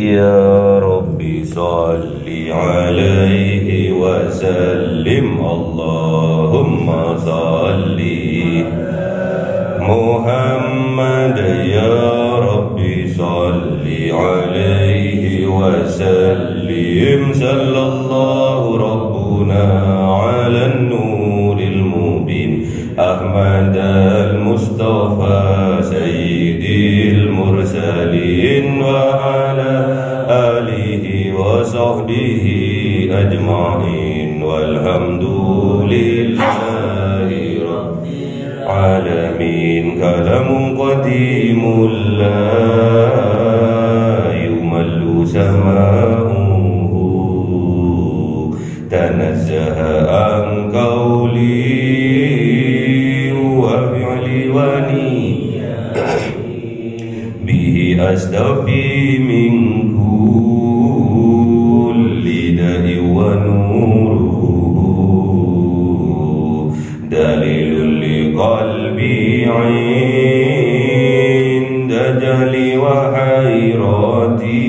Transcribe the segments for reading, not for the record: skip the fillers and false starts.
يا ربي صل عليه وسلم اللهم صل محمد يا ربي صل عليه وسلم صلى الله ربنا على النور المبين أحمد المصطفى سيد المرسلين وعلى آله وصحبه أجمعين والحمد لله رب العالمين كلام قديم لا يمل سماؤه تنزه عن قولي وفعلي ونياتي به أستفي من كل داء ونوره دليل لقلبي عند جهلي وحيرتي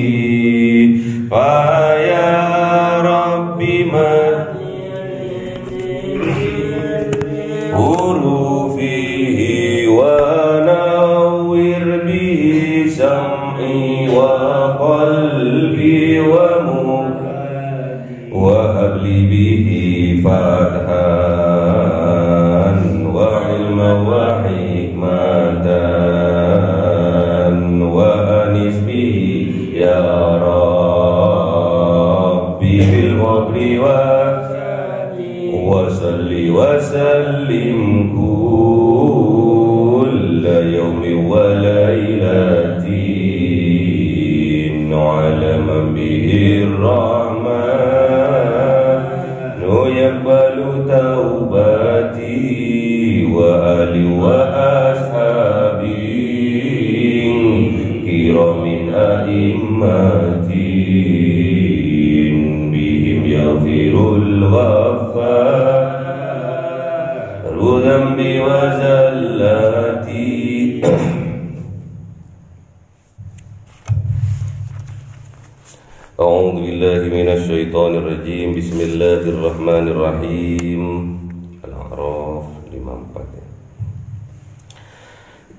فيا ربي ما حروفه ونور به سمعي وقلبي وهب لي به فتحا وعلما وحكمة وأنس به يا ربي بالقبر وصل وسلم كل يوم وليلة على من به الرحمن يقبل توبتي وآلي وأصحابي كرام أئمتي بهم يغفر الغفار ذنبي وزلاتي. أعوذ بالله من الشيطان الرجيم. بسم الله الرحمن الرحيم. Al-A'raf 54.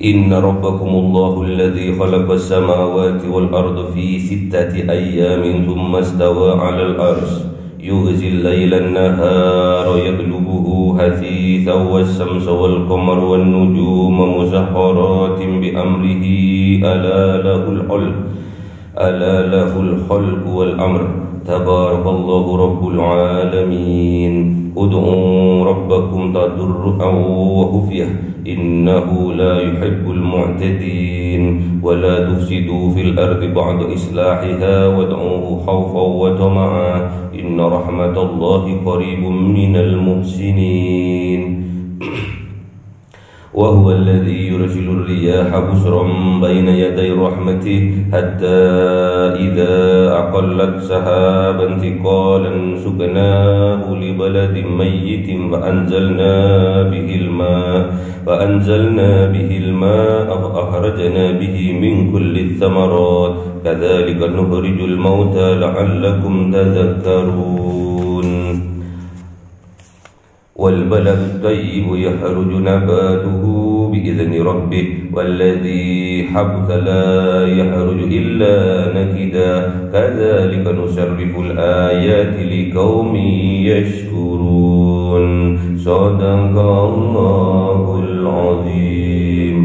إن ربكم الله الذي خلق السماوات والأرض في 6 أيام ثم استوى على العرش يغشي الليل النهار يطلبه حثيثا والشمس والقمر والنجوم مسخرات بأمره ألا له الخلق والأمر تبارك الله رب العالمين. ادعوا ربكم تضرعا وخفية إنه لا يحب المعتدين ولا تفسدوا في الأرض بعد إصلاحها وادعوه خوفا وطمعا إن رحمة الله قريب من المحسنين. وهو الذي يرسل الرياح بشرا بين يدي رحمته حتى إذا أقلت سحابا ثقالا سقناه لبلد ميت فأنزلنا به الماء فأخرجنا به من كل الثمرات كذلك نخرج الموتى لعلكم تذكرون. والبلد الطيب يخرج نباته بإذن ربه والذي حبث لا يخرج إلا نكدا كذلك نصرف الآيات لقوم يشكرون. صدق الله العظيم.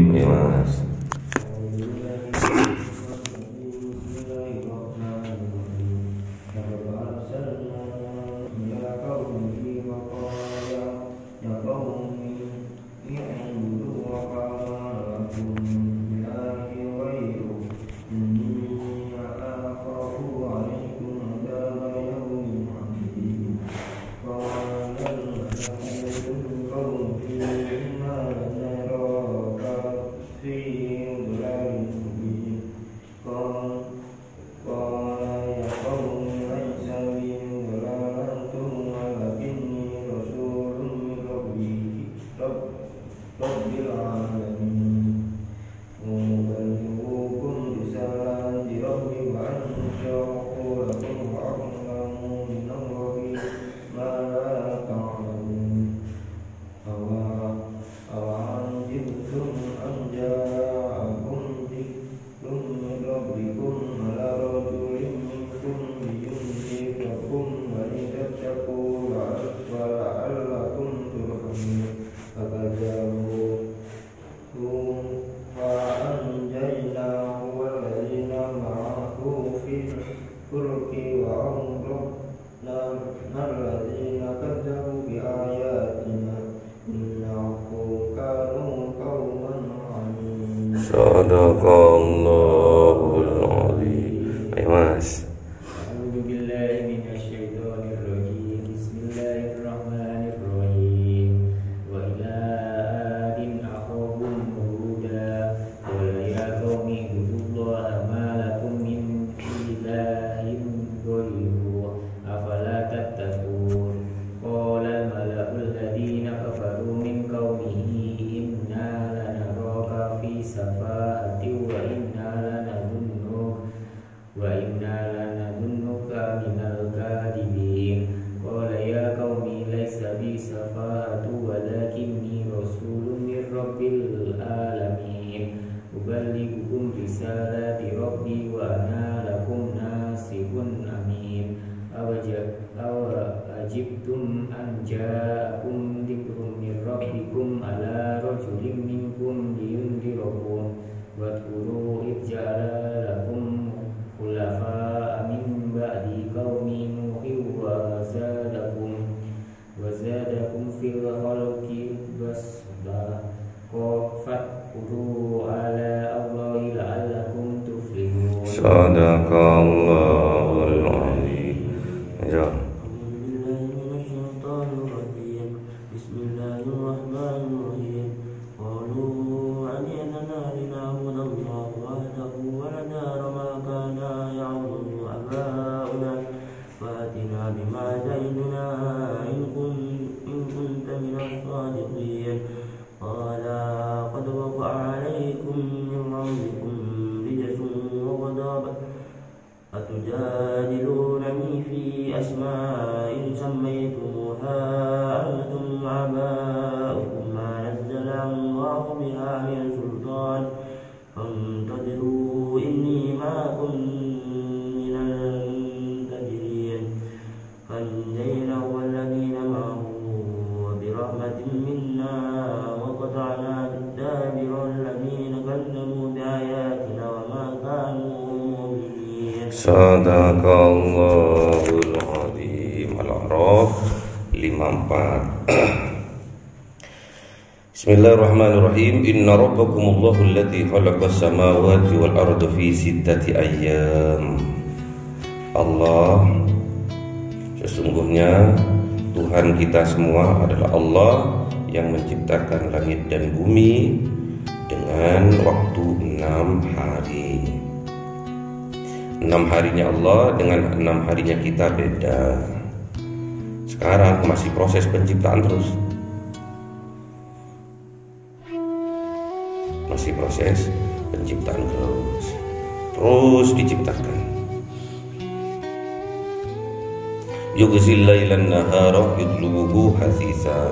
Sadaqallahul azim. Ayo Mas. Ajibtum an ja'akum dzikrun min rabbikum ala rajulin minkum liyundhirakum wadhkuru idh ja'ala lakum khulafa'a min ba'di qaumi Nuhin wa zadakum fil khalqi basta fadhkuru ala Allahi la'allakum tuflihun. Sadaqallahul azim. Ya. أتجادلونني في أسماء سميتموها أنتم وآباؤكم ما نزل الله بها من سلطان فانتظروا إني معكم من المنتظرين فأنجيناه والذين معه وبرحمة منا وقطعنا دابر الذين كذبوا بآياتنا وما كانوا. Sadaqallahul azim. Al-A'raf 54. Bismillahirrahmanirrahim. Inna rabbakumullahu alladzi khalaqas samawati wal arda fi sittati ayyam. Allah, sesungguhnya Tuhan kita semua adalah Allah yang menciptakan langit dan bumi dengan waktu 6 hari. 6 harinya Allah dengan 6 harinya kita beda. Sekarang masih proses penciptaan terus. Masih proses penciptaan terus diciptakan. Yughsil lailan nahara yutlubuhu hasisa.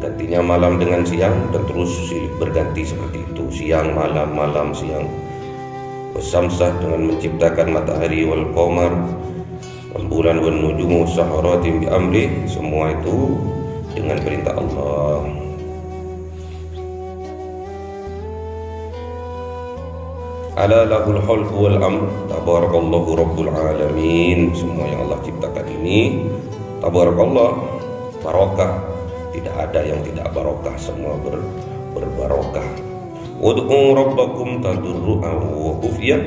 Gantinya malam dengan siang dan terus berganti seperti itu, siang malam malam siang. Wasamsah dengan menciptakan matahari wal qamar wal bulan wan nujumu saharatin bi amri, semua itu dengan perintah Allah. Ala lahul khalqu wal amr tabarakallahu rabbul alamin. Semua yang Allah ciptakan ini tabarakallah, barokah. Tidak ada yang tidak barokah, semua berbarokah. Ud'u rabbakum tadarruan wa khufyah.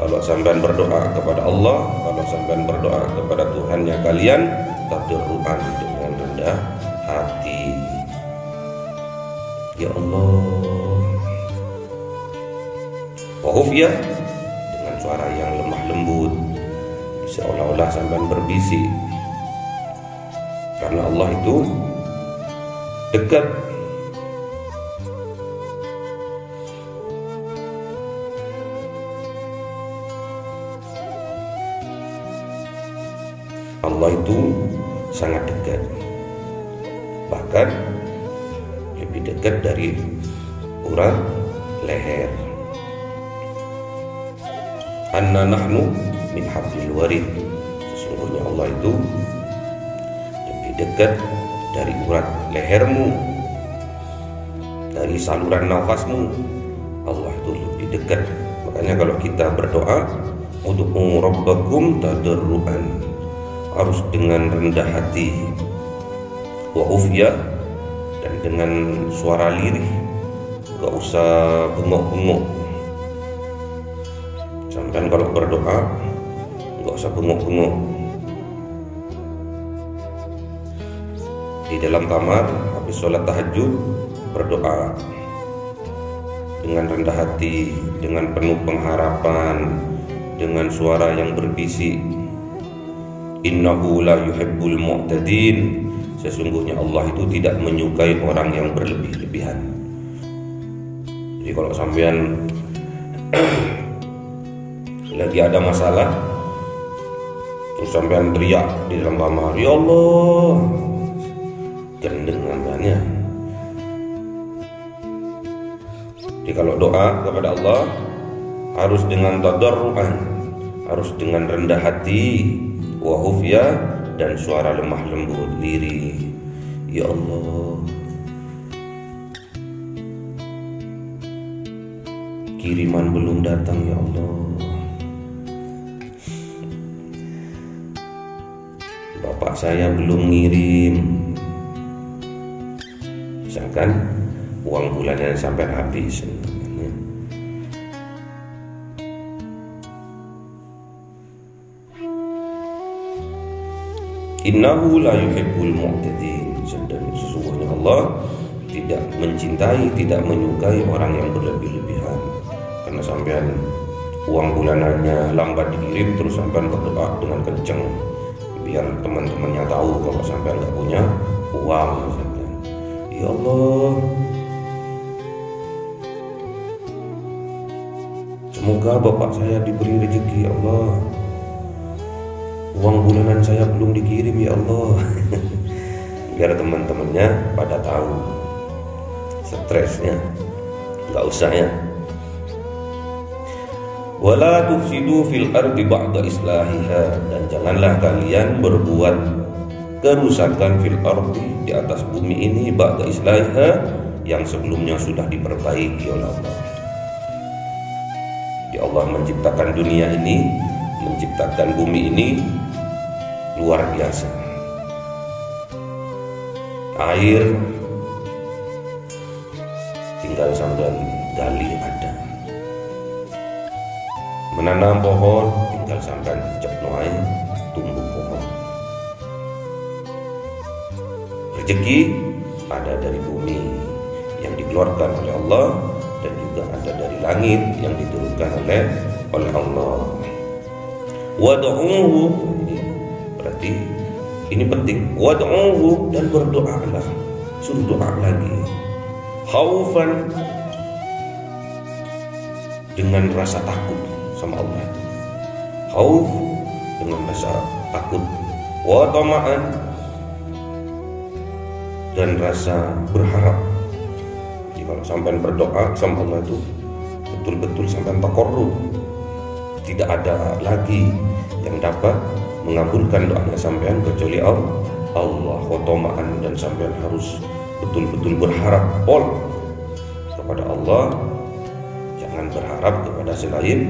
Kalau sampean berdoa kepada Allah, kalau sampean berdoa kepada Tuhannya kalian, tadarruan dengan rendah hati. Ya Allah. Wa khufyah dengan suara yang lemah lembut, seolah-olah sampean berbisik. Karena Allah itu dekat. Allah itu sangat dekat, bahkan lebih dekat dari urat leher. Anna nahnu min hablil warid. Sesungguhnya Allah itu lebih dekat dari urat lehermu, dari saluran nafasmu. Allah itu lebih dekat. Makanya kalau kita berdoa, ud'u rabbakum tadarruan, harus dengan rendah hati, wa khufyah, dan dengan suara lirih, gak usah bengok-bengok. Sampai kalau berdoa gak usah bengok-bengok. Di dalam kamar habis sholat tahajud berdoa dengan rendah hati, dengan penuh pengharapan, dengan suara yang berbisik. Innahu la yuhibbul mu'tadin. Sesungguhnya Allah itu tidak menyukai orang yang berlebih-lebihan. Jadi kalau sampean lagi ada masalah terus sampean teriak di dalam kamar, ya Allah, gendeng namanya. Jadi kalau doa kepada Allah harus dengan tadarruan, harus dengan rendah hati, wa khufya, dan suara lemah lembut lirih. Ya Allah, kiriman belum datang ya Allah. Bapak saya belum ngirim. Misalkan uang bulannya sampai habis. Innahu la yuhibbul mu'tadin. Dan sesungguhnya Allah tidak mencintai, tidak menyukai orang yang berlebih-lebihan. Karena sampean uang bulanannya lambat dikirim terus sampean berdoa dengan kenceng biar teman-temannya tahu kalau sampean nggak punya uang. Ya Allah, semoga bapak saya diberi rezeki ya Allah. Uang bulanan saya belum dikirim ya Allah. Biar teman-temannya pada tahu. Stresnya nggak usah ya. Wala tufsidu fil ardi ba'da islahiha. Dan janganlah kalian berbuat kerusakan fil ardi, di atas bumi ini, ba'da islahiha, yang sebelumnya sudah diperbaiki oleh Allah. Ya Allah menciptakan dunia ini, menciptakan bumi ini luar biasa. Air tinggal sambil gali ada. Menanam pohon tinggal sampai cepnoai tumbuh pohon. Rezeki ada dari bumi yang dikeluarkan oleh Allah, dan juga ada dari langit yang diturunkan oleh Allah. Wad'uhu, berarti ini penting. Wad'uhu, dan berdoalah, suruh doa lagi. Khaufan, dengan rasa takut sama Allah. Khauf, dengan rasa takut. Wa tama'an, dan rasa berharap. Jadi kalau sampai berdoa sama Allah itu betul-betul sampai takorrub. Tidak ada lagi yang dapat mengabulkan doanya sampean kecuali Allah. Khotomaan, dan sampean harus betul-betul berharap kepada Allah. Jangan berharap kepada selain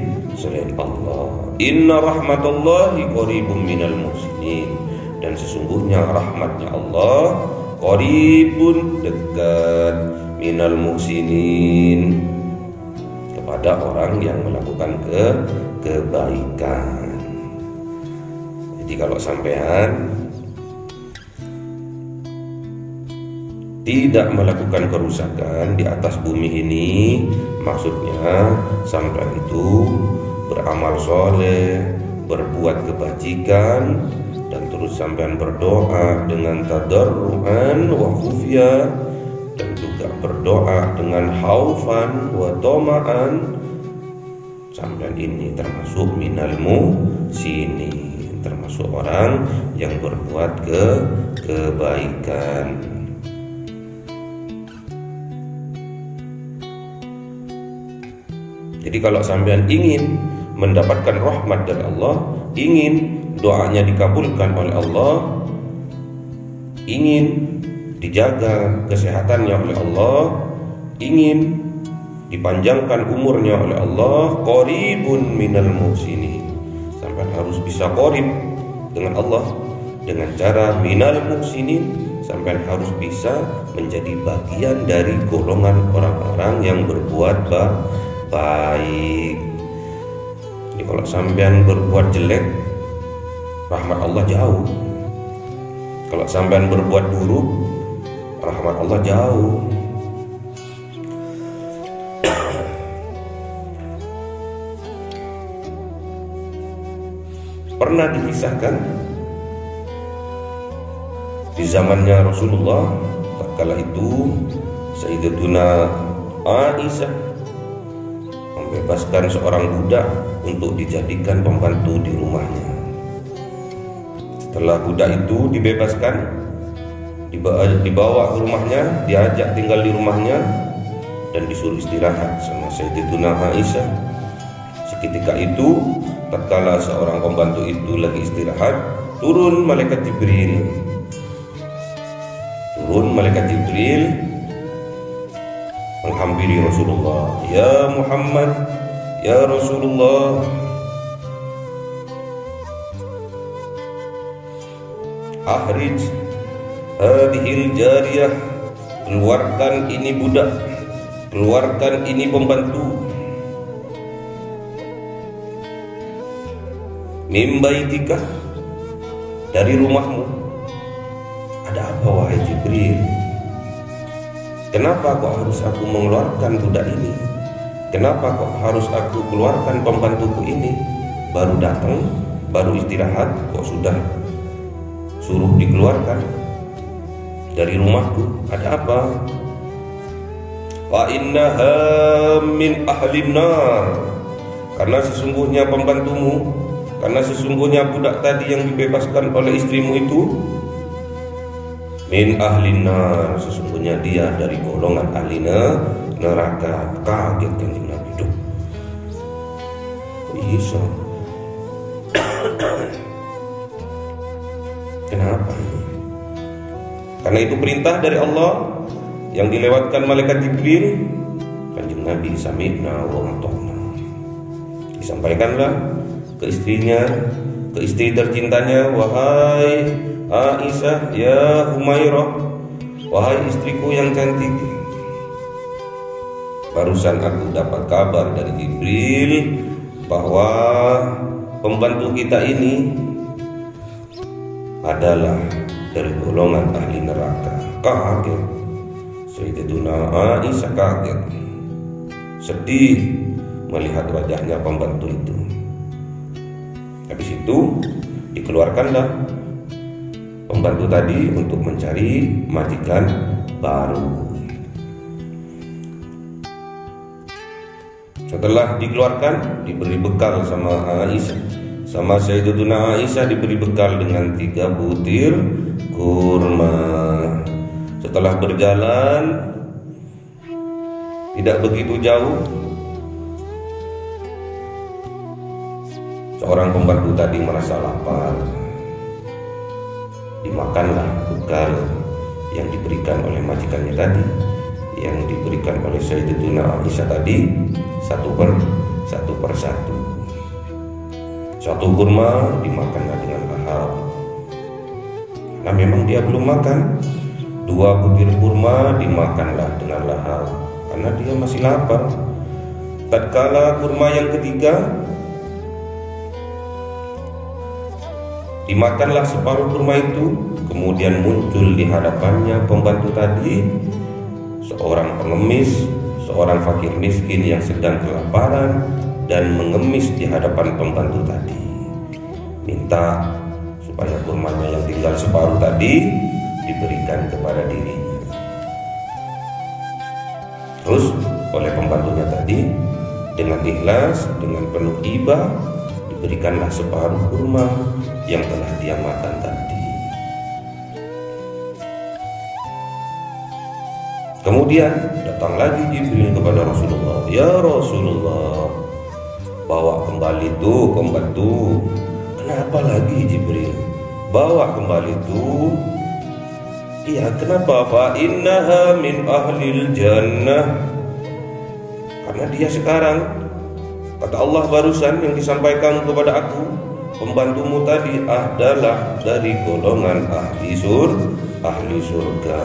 Allah. Inna rahmatallahi qaribun minal muhsinin. Dan sesungguhnya rahmatnya Allah qaribun, dekat, minal muhsinin, kepada orang yang melakukan kebaikan. Jadi kalau sampean tidak melakukan kerusakan di atas bumi ini, maksudnya sampean itu beramal soleh, berbuat kebajikan, dan terus sampean berdoa dengan tadarruan wa khufya, dan juga berdoa dengan khaufan wa tama'an, sampean ini termasuk minal muhsinin, termasuk orang yang berbuat kebaikan. Jadi kalau sampean ingin mendapatkan rahmat dari Allah, ingin doanya dikabulkan oleh Allah, ingin dijaga kesehatannya oleh Allah, ingin dipanjangkan umurnya oleh Allah, qaribun minal muhsinin, sampai harus bisa qarib dengan Allah dengan cara minal muhsinin, sampean harus bisa menjadi bagian dari golongan orang-orang yang berbuat baik. Jadi kalau sampean berbuat jelek, rahmat Allah jauh. Kalau sampean berbuat buruk, rahmat Allah jauh. Pernah dikisahkan di zamannya Rasulullah, tatkala itu Sayyidatuna Aisyah membebaskan seorang budak untuk dijadikan pembantu di rumahnya. Setelah budak itu dibebaskan, dibawa ke rumahnya, diajak tinggal di rumahnya dan disuruh istirahat sama Sayyidatuna Aisyah. Seketika itu, tatkala seorang pembantu itu lagi istirahat, turun malaikat Jibril. Menghampiri Rasulullah. Ya Muhammad, ya Rasulullah, akhrij hadhil jariyah, keluarkan ini budak, keluarkan ini pembantu. Min baitika, dari rumahmu. Ada apa wahai Jibril? Kenapa kok harus aku mengeluarkan budak ini? Kenapa kok harus aku keluarkan pembantuku ini? Baru datang, baru istirahat, kok sudah suruh dikeluarkan dari rumahku? Ada apa? Fa innaha min ahlin nar, karena sesungguhnya pembantumu, karena sesungguhnya budak tadi yang dibebaskan oleh istrimu itu min ahlin nar, sesungguhnya dia dari golongan ahli neraka. Kaget Kanjeng Nabi, kok bisa? Kenapa ini? Karena itu perintah dari Allah yang dilewatkan malaikat Jibril. Kanjeng Nabi sami'na wa ata'na, disampaikanlah ke istrinya, ke istri tercintanya, wahai Aisyah, ya Humairah, wahai istriku yang cantik, barusan aku dapat kabar dari Jibril bahwa pembantu kita ini adalah dari golongan ahli neraka. Kaget Sayyidatuna Aisyah, kaget, sedih melihat wajahnya pembantu itu. Habis itu dikeluarkanlah pembantu tadi untuk mencari majikan baru. Setelah dikeluarkan, diberi bekal sama Aisyah, sama Sayyidatuna Aisyah, diberi bekal dengan 3 butir kurma. Setelah berjalan tidak begitu jauh, seorang pembantu tadi merasa lapar. Dimakanlah bekal yang diberikan oleh majikannya tadi, yang diberikan oleh Sayyidatuna Aisyah tadi, satu persatu. Satu kurma dimakanlah dengan lahap, karena memang dia belum makan. 2 butir kurma dimakanlah dengan lahap, karena dia masih lapar. Tatkala kurma yang ketiga, dimakanlah separuh kurma itu, kemudian muncul di hadapannya pembantu tadi, seorang pengemis, seorang fakir miskin yang sedang kelaparan dan mengemis di hadapan pembantu tadi, minta supaya kurmanya yang tinggal separuh tadi diberikan kepada dirinya. Terus oleh pembantunya tadi dengan ikhlas, dengan penuh iba, diberikanlah separuh kurma yang telah dia makan tadi. Kemudian datang lagi Jibril kepada Rasulullah. Ya Rasulullah, bawa kembali tuh pembantu. Kenapa lagi Jibril? Bawa kembali tuh. Iya, kenapa? Fa innaha min ahlil jannah, karena dia sekarang, kata Allah barusan yang disampaikan kepada aku, pembantumu tadi adalah dari golongan ahli ahli surga.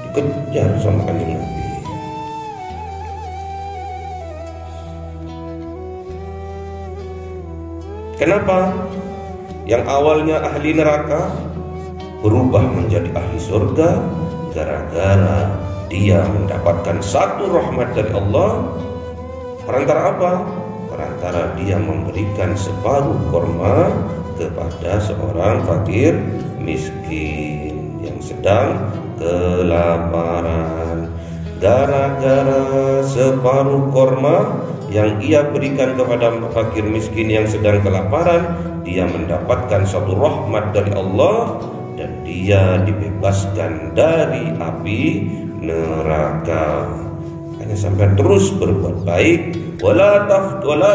Dikejar sama kanjeng Nabi. Kenapa? Yang awalnya ahli neraka berubah menjadi ahli surga gara-gara dia mendapatkan satu rahmat dari Allah. Perantara apa? Perantara dia memberikan separuh kurma kepada seorang fakir miskin yang sedang kelaparan. Gara-gara separuh kurma yang ia berikan kepada fakir miskin yang sedang kelaparan, dia mendapatkan satu rahmat dari Allah dan dia dibebaskan dari api neraka. Hanya sampai terus berbuat baik, wala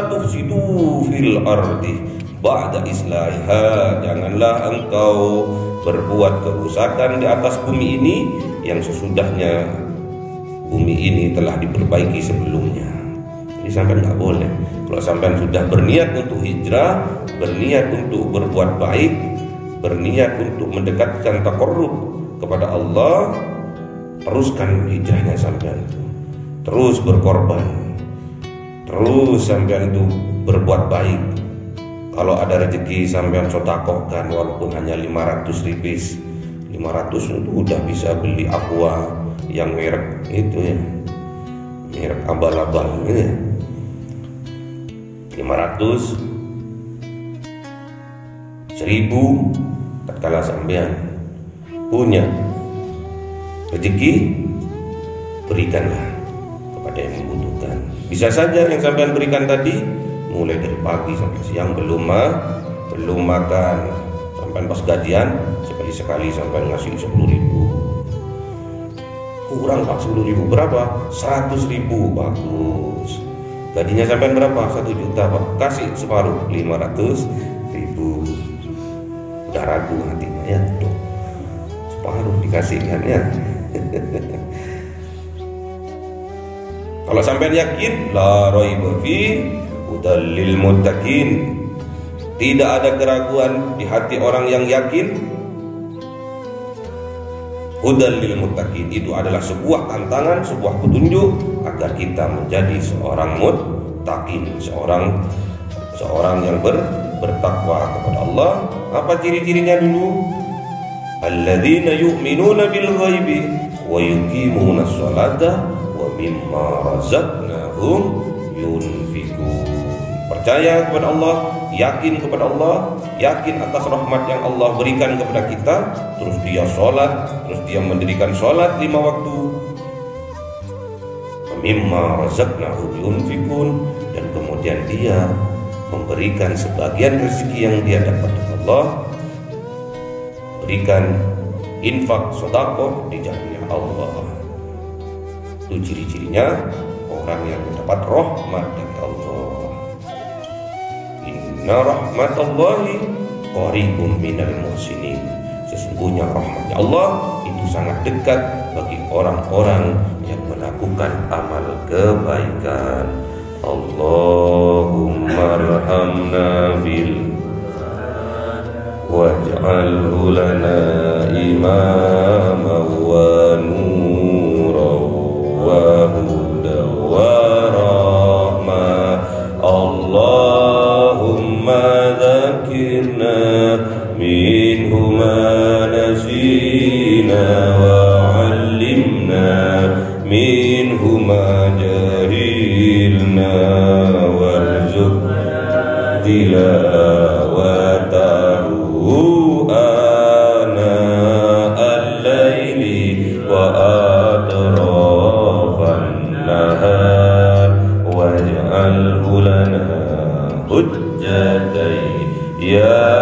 tufsidu fil ardi ba'da islahiha. Janganlah engkau berbuat kerusakan di atas bumi ini yang sesudahnya bumi ini telah diperbaiki sebelumnya. Jadi sampai nggak boleh. Kalau sampai sudah berniat untuk hijrah, berniat untuk berbuat baik, berniat untuk mendekatkan taqarrub kepada Allah, teruskan hijrahnya sampean itu. Terus berkorban, terus sampean itu berbuat baik. Kalau ada rezeki sampean sedekahkan walaupun hanya 500 ripis. 500 itu udah bisa beli aqua yang merek itu ya, merek abal-abal gitu ya. 500, 1000, tatkala sampean punya rezeki, berikanlah kepada yang membutuhkan. Bisa saja yang sampean berikan tadi mulai dari pagi sampai siang belum makan, sampean pas gajian sekali-sekali sampean ngasih 10.000. Kurang Pak, 10.000 berapa? 100.000. Bagus. Gajinya sampean berapa? 1 juta Pak. Kasih separuh, 500.000. Udah ragu hatinya ya, tuh. Separuh dikasihkan ya. Kalau sampean yakin, la raiba fi hudal lil muttaqin. Tidak ada keraguan di hati orang yang yakin. Hudal lil muttaqin itu adalah sebuah tantangan, sebuah petunjuk agar kita menjadi seorang muttaqin, seorang yang bertakwa kepada Allah. Apa ciri-cirinya dulu? Alladzina yu'minuna bil ghaibi wa yuqimuna sholata wa mimma razaqnahum yunfiqun. Percaya kepada Allah, yakin kepada Allah, yakin atas rahmat yang Allah berikan kepada kita, terus dia sholat, terus dia mendirikan sholat 5 waktu. Mimma razaqnahum yunfiqun, dan kemudian dia memberikan sebagian rezeki yang dia dapat dari Allah, berikan infak sedekah di jalannya Allah. Itu ciri-cirinya orang yang mendapat rahmat dari Allah. Inna rahmatallahi qaribum minal muhsinin. Sesungguhnya rahmatnya Allah itu sangat dekat bagi orang-orang yang melakukan amal kebaikan. Allahumma arhamna bil waj'alhu lana imama wa nura wa huda wa rahma. Allahumma dzakirna minhu ma nasina wa 'allimna minhu ma jahilna warzuqna tilawatahu ana al-laili wa atrafan nahar waj'alhu lana hujjatai ya